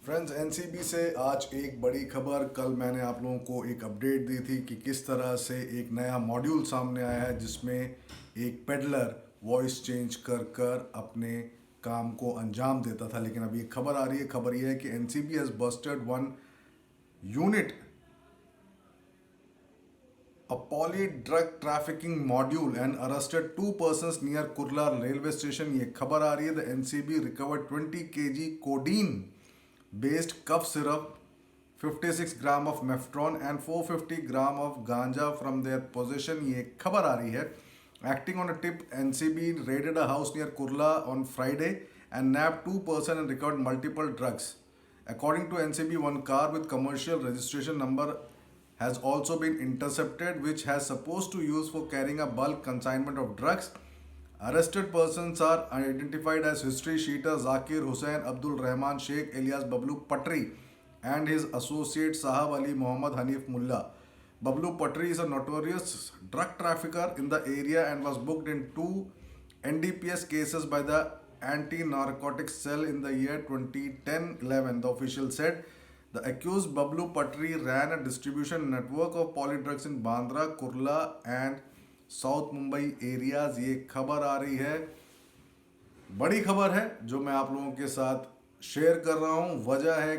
Friends, NCB से आज एक बड़ी खबर। कल मैंने आप लोगों को एक अपडेट दी थी कि किस तरह से एक नया मॉड्यूल सामने आया है जिसमें एक पेडलर वॉइस चेंज कर कर अपने काम को अंजाम देता था। लेकिन अभी एक खबर आ रही है। खबर यह है कि NCB has Busted one unit a poly drug trafficking module and arrested two persons near Kurla railway station। ये खबर आ रही है। The NCB recovered 20 kg codeine based cough syrup, 56 gram of mephedrone and 450 gram of ganja from their possession। ये खबर आ रही है। Acting on a tip, NCB raided a house near Kurla on Friday and nabbed two persons and recovered multiple drugs। According to NCB, one car with commercial registration number has also been intercepted, which has supposed to use for carrying a bulk consignment of drugs। Arrested persons are identified as history sheeter Zakir Hussain Abdul Rahman Sheikh alias Bablu Patri and his associate Sahab Ali Muhammad Hanif Mullah। Bablu Patri is a notorious drug trafficker in the area and was booked in two NDPS cases by the Anti-Narcotics Cell in the year 2010-11, the official said। The accused Bablu Patri ran a distribution network of polydrugs in Bandra, Kurla and South Mumbai areas। ये खबर आ रही है, बड़ी खबर है जो मैं आप लोगों के साथ शेयर कर रहा हूँ। वजह है